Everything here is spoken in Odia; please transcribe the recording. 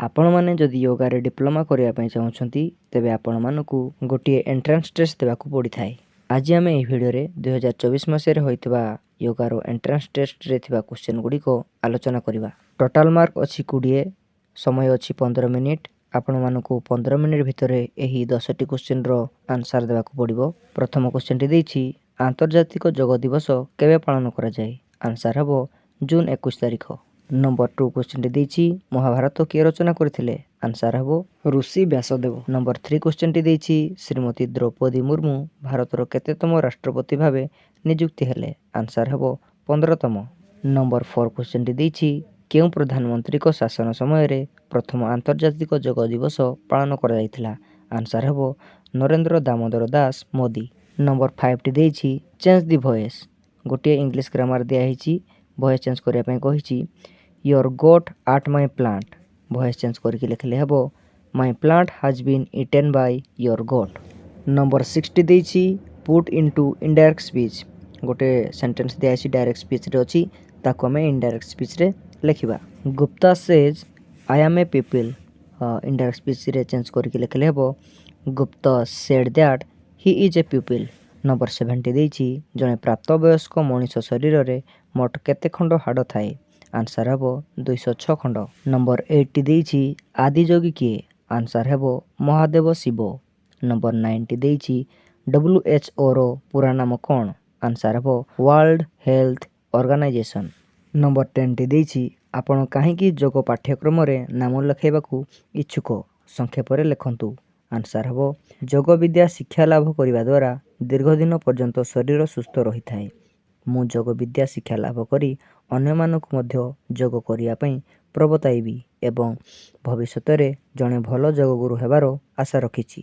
ଆପଣମାନେ ଯଦି ୟୋଗାରେ ଡିପ୍ଲୋମା କରିବା ପାଇଁ ଚାହୁଁଛନ୍ତି ତେବେ ଆପଣମାନଙ୍କୁ ଗୋଟିଏ ଏଣ୍ଟ୍ରାନ୍ସ ଟେଷ୍ଟ ଦେବାକୁ ପଡ଼ିଥାଏ। ଆଜି ଆମେ ଏହି ଭିଡ଼ିଓରେ 2024 ମସିହାରେ ହୋଇଥିବା ୟୋଗାର ଏଣ୍ଟ୍ରାନ୍ସ ଟେଷ୍ଟରେ ଥିବା କ୍ୱେଶ୍ଚନ୍ ଗୁଡ଼ିକ ଆଲୋଚନା କରିବା। ଟୋଟାଲ ମାର୍କ ଅଛି 20, ସମୟ ଅଛି 15 ମିନିଟ୍। ଆପଣମାନଙ୍କୁ 15 ମିନିଟ୍ ଭିତରେ ଏହି 10ଟି କ୍ୱେଶ୍ଚନ୍ର ଆନ୍ସର ଦେବାକୁ ପଡ଼ିବ। ପ୍ରଥମ କ୍ୱେଶ୍ଚନ୍ଟି ଦେଇଛି, ଆନ୍ତର୍ଜାତିକ ଯୋଗ ଦିବସ କେବେ ପାଳନ କରାଯାଏ? ଆନ୍ସର ହେବ ଜୁନ୍ 21 ତାରିଖ। ନମ୍ବର 2 କ୍ୱେଶ୍ଚନ୍ଟି ଦେଇଛି, ମହାଭାରତ କିଏ ରଚନା କରିଥିଲେ? ଆନ୍ସର ହେବ ଋଷି ବ୍ୟାସଦେବ। ନମ୍ବର 3 କ୍ୱେଶ୍ଚନ୍ଟି ଦେଇଛି, ଶ୍ରୀମତୀ ଦ୍ରୌପଦୀ ମୁର୍ମୁ ଭାରତର କେତେତମ ରାଷ୍ଟ୍ରପତି ଭାବେ ନିଯୁକ୍ତି ହେଲେ? ଆନ୍ସର ହେବ 15ତମ। ନମ୍ବର 4 କ୍ୱେଶ୍ଚନ୍ଟି ଦେଇଛି, କେଉଁ ପ୍ରଧାନମନ୍ତ୍ରୀଙ୍କ ଶାସନ ସମୟରେ ପ୍ରଥମ ଆନ୍ତର୍ଜାତିକ ଯୋଗ ଦିବସ ପାଳନ କରାଯାଇଥିଲା? ଆନ୍ସର ହେବ ନରେନ୍ଦ୍ର ଦାମୋଦର ଦାସ ମୋଦି। ନମ୍ବର 5ଟି ଦେଇଛି, ଚେଞ୍ଜ ଦି ଭଏସ୍। ଗୋଟିଏ ଇଂଲିଶ ଗ୍ରାମାର ଦିଆହେଇଛି, ଭଏସ୍ ଚେଞ୍ଜ କରିବା ପାଇଁ କହିଛି। Your goat ate my plant. Voice change କରିକି ଲେଖିଲେ ହେବ my plant has been eaten by your goat. Number 6ଟି ଦେଇଛି, put into indirect speech. ଗୋଟେ ସେଣ୍ଟେନ୍ସ ଦିଆହେଇଛି ଡାଇରେକ୍ଟ ସ୍ପିଚ୍ରେ ଅଛି, ତାକୁ ଆମେ ଇନଡାଇରେକ୍ଟ ସ୍ପିଚ୍ରେ ଲେଖିବା। Gupta says I am a people. Indirect ସ୍ପିଚ୍ରେ ଚେଞ୍ଜ କରିକି ଲେଖିଲେ ହେବ Gupta said that he is a people. Number 7ଟି ଦେଇଛି, ଜଣେ ପ୍ରାପ୍ତବୟସ୍କ ମଣିଷ ଶରୀରରେ ମୋଟ କେତେ ଖଣ୍ଡ ହାଡ଼ ଥାଏ? ଆନ୍ସର ହେବ 206 ଖଣ୍ଡ। ନମ୍ବର 8ଟି ଦେଇଛି, ଆଦିଯୋଗୀ କିଏ? ଆନ୍ସର ହେବ ମହାଦେବ ଶିବ। ନମ୍ବର 9ଟି ଦେଇଛି, WHOର ପୁରା ନାମ କ'ଣ? ଆନ୍ସର ହେବ ୱାର୍ଲଡ ହେଲ୍ଥ ଅର୍ଗାନାଇଜେସନ୍। ନମ୍ବର 10ଟି ଦେଇଛି, ଆପଣ କାହିଁକି ଯୋଗ ପାଠ୍ୟକ୍ରମରେ ନାମ ଲେଖାଇବାକୁ ଇଚ୍ଛୁକ? ସଂକ୍ଷେପରେ ଲେଖନ୍ତୁ। ଆନ୍ସର ହେବ ଯୋଗ ବିଦ୍ୟା ଶିକ୍ଷା ଲାଭ କରିବା ଦ୍ୱାରା ଦୀର୍ଘଦିନ ପର୍ଯ୍ୟନ୍ତ ଶରୀର ସୁସ୍ଥ ରହିଥାଏ। ମୁଁ ଯୋଗ ବିଦ୍ୟା ଶିକ୍ଷା ଲାଭ କରି ଅନ୍ୟମାନଙ୍କୁ ମଧ୍ୟ ଯୋଗ କରିବା ପାଇଁ ପ୍ରବର୍ତ୍ତାଇବି ଏବଂ ଭବିଷ୍ୟତରେ ଜଣେ ଭଲ ଯୋଗଗୁରୁ ହେବାର ଆଶା ରଖିଛି।